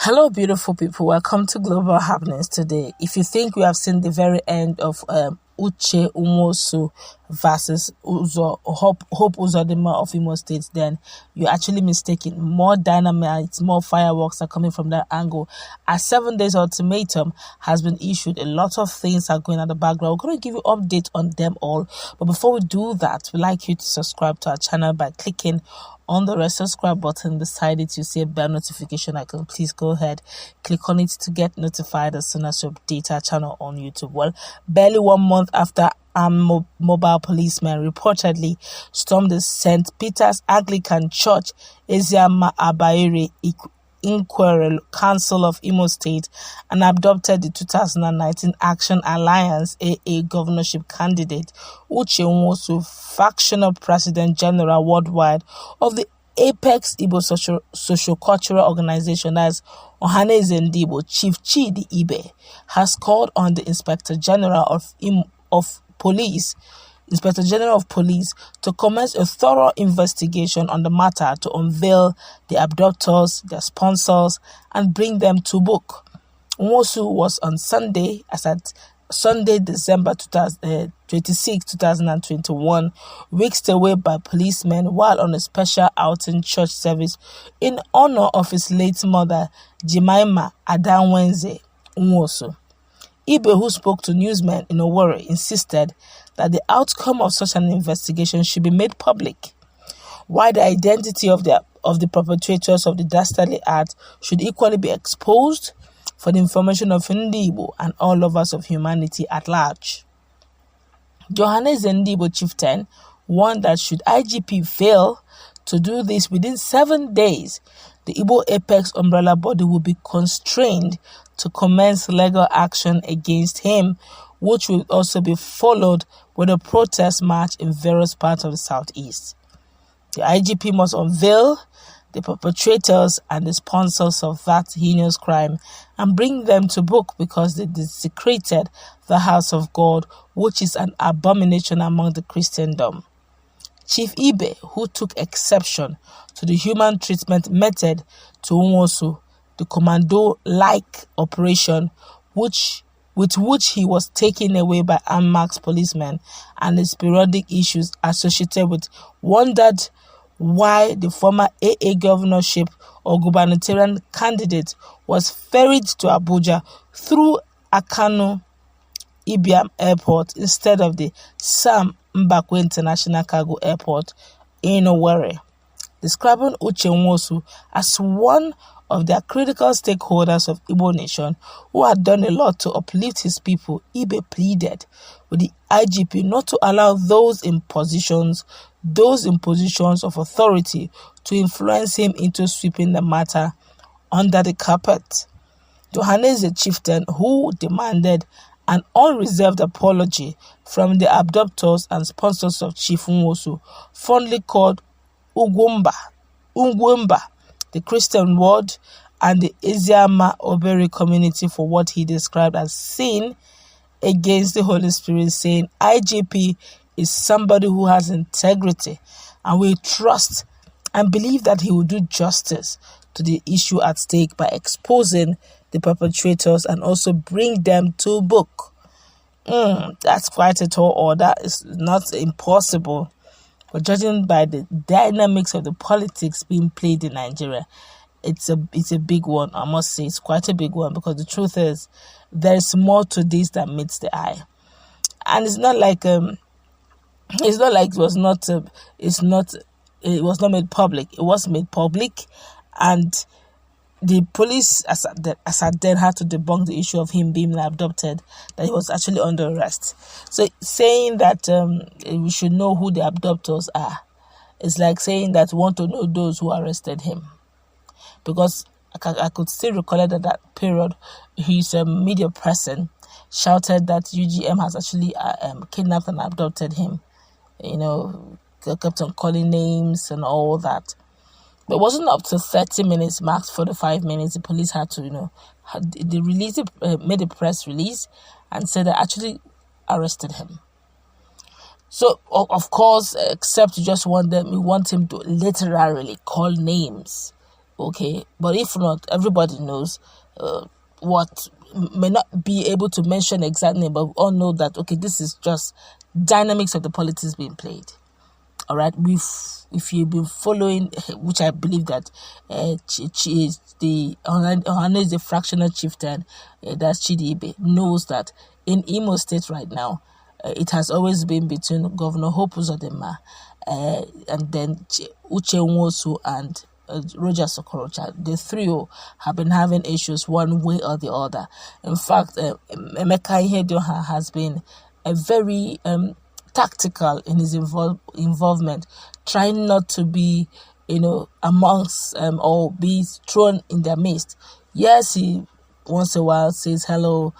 Hello, beautiful people. Welcome to Global Happenings today. If you think we have seen the very end of Uche Nwosu versus Hope Uzodinma of Imo State, then you're actually mistaken. More dynamite, more fireworks are coming from that angle. A 7-day ultimatum has been issued. A lot of things are going on in the background. We're going to give you an update on them all. But before we do that, we'd like you to subscribe to our channel by clicking on the red subscribe button beside it. You see a bell notification icon. Please go ahead, click on it to get notified as soon as you update our channel on YouTube. Well, barely 1 month after mobile policemen reportedly stormed the St. Peter's Anglican Church, Eziama Abaire Inquiry Council of Imo State and abducted the 2019 Action Alliance AA governorship candidate Uche Nwosu, factional president general worldwide of the Apex Igbo socio-cultural organization as Ohaneze Ndigbo, Chief Chidi Ibe, has called on the Inspector General of Police to commence a thorough investigation on the matter to unveil the abductors, their sponsors, and bring them to book. Nwosu was on Sunday, December 26, 2021, whisked away by policemen while on a special outing church service in honor of his late mother, Jemima Adanwenze Nwosu. Ibe, who spoke to newsmen in Owerri, insisted that the outcome of such an investigation should be made public, while the identity of the perpetrators of the dastardly act should equally be exposed for the information of Ndigbo and all lovers of humanity at large. Ohaneze Ndigbo chieftain warned that should IGP fail to do this within 7 days, the Igbo Apex umbrella body will be constrained to commence legal action against him, which will also be followed with a protest march in various parts of the southeast. The IGP must unveil the perpetrators and the sponsors of that heinous crime and bring them to book because they desecrated the house of God, which is an abomination among the Christendom. Chief Ibe, who took exception to the human treatment method to Nwosu, the commando-like operation with which he was taken away by unmarked policemen, and the periodic issues associated with, wondered why the former AA governorship or gubernatorial candidate was ferried to Abuja through Akanu Ibiam Airport instead of the Sam Mbakwe International Cargo Airport in Owerri. Describing Uche Nwosu as one of their critical stakeholders of Igbo nation who had done a lot to uplift his people, Ibe pleaded with the IGP not to allow those in positions of authority to influence him into sweeping the matter under the carpet. The Ohaneze chieftain, who demanded an unreserved apology from the abductors and sponsors of Chief Nwosu, fondly called Ugwumba, the Christian world, and the Eziama Obere community for what he described as sin against the Holy Spirit, saying IGP is somebody who has integrity and we trust and believe that he will do justice to the issue at stake by exposing the perpetrators and also bring them to book. That's quite a tall order. It's not impossible, but judging by the dynamics of the politics being played in Nigeria, it's a big one. I must say it's quite a big one, because the truth is there's more to this than meets the eye, and it's not like it was not made public. It was made public, and the police as at then had to debunk the issue of him being abducted, that he was actually under arrest. So saying that we should know who the abductors are, it's like saying that we want to know those who arrested him. Because I could still recall that period, his media person shouted that UGM has actually kidnapped and abducted him. You know, kept on calling names and all that. But it wasn't up to 30 minutes, max 45 minutes. The police had to, they made a press release and said they actually arrested him. So, of course, except you just want him to literally call names. Okay, but if not, everybody knows what may not be able to mention exactly, but we all know that, okay, this is just dynamics of the politics being played. All right, if you've been following, which I believe that the Ohaneze fractional chieftain, that's Chidi, knows that in Imo State right now, it has always been between Governor Hope Uzodinma and then Uche Nwosu and Roger Sokorocha. The trio have been having issues one way or the other. In fact, Emeka Ihedioha has been a very tactical in his involvement, trying not to be, amongst or be thrown in their midst. Yes, he once in a while says hello,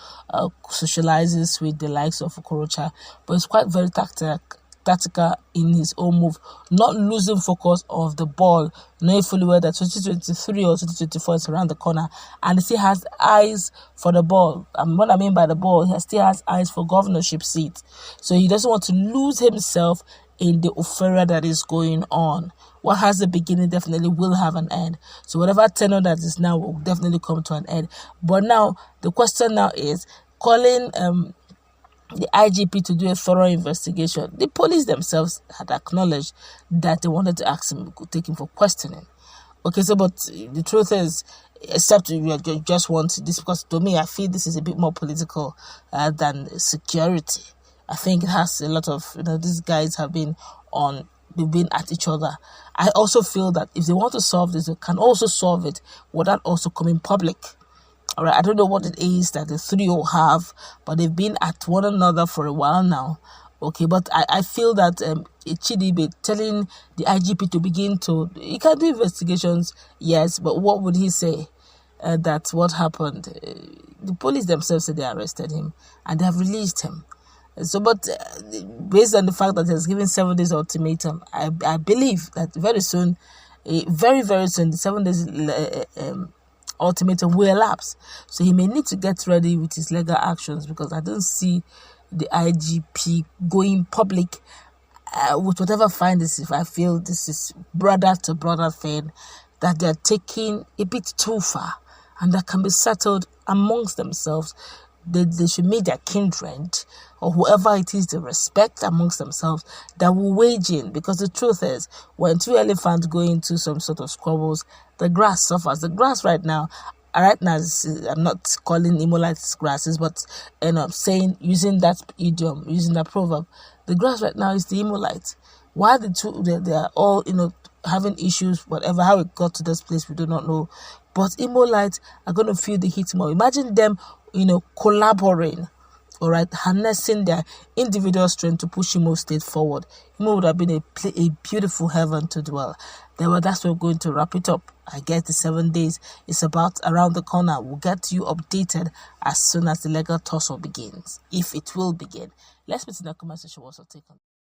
socializes with the likes of Okorocha, but it's quite very tactical in his own move, not losing focus of the ball, knowing fully well that 2023 or 2024 is around the corner, and he still has eyes for the ball. And what I mean by the ball, he still has eyes for governorship seats. So he doesn't want to lose himself in the offerta that is going on. What has a beginning definitely will have an end. So whatever tenor that is now will definitely come to an end. But now, the question now is, calling the IGP to do a thorough investigation. The police themselves had acknowledged that they wanted to ask him, take him for questioning. Okay, so but the truth is, except you just want this, because to me, I feel this is a bit more political than security. I think it has a lot of, these guys they've been at each other. I also feel that if they want to solve this, they can also solve it without also coming public. All right, I don't know what it is that the trio have, but they've been at one another for a while now. Okay, but I feel that Chidi be telling the IGP to begin to, he can do investigations, yes, but what would he say? That's what happened. The police themselves said they arrested him and they have released him. So, but based on the fact that he has given 7 days ultimatum, I believe that very soon, very, very soon, the 7 days ultimatum will elapse. So he may need to get ready with his legal actions, because I don't see the IGP going public with whatever findings. If I feel this is brother to brother thing, that they're taking a bit too far, and that can be settled amongst themselves. They should meet their kindred, or whoever it is they respect amongst themselves, that will wage in. Because the truth is, when two elephants go into some sort of squabbles, the grass suffers. The grass right now, I'm not calling Imolites grasses, but I'm saying, using that idiom, using that proverb, the grass right now is the Imolite. Why the two, they are all, having issues, whatever, how it got to this place, we do not know. But Imolites are going to feel the heat more. Imagine them, collaborating, all right, harnessing their individual strength to push Imo State forward. Imo would have been a beautiful heaven to dwell. That's where we're going to wrap it up. I guess the 7 days is about around the corner. We'll get you updated as soon as the legal tussle begins, if it will begin. Let's meet in the comment section. What's your take on it?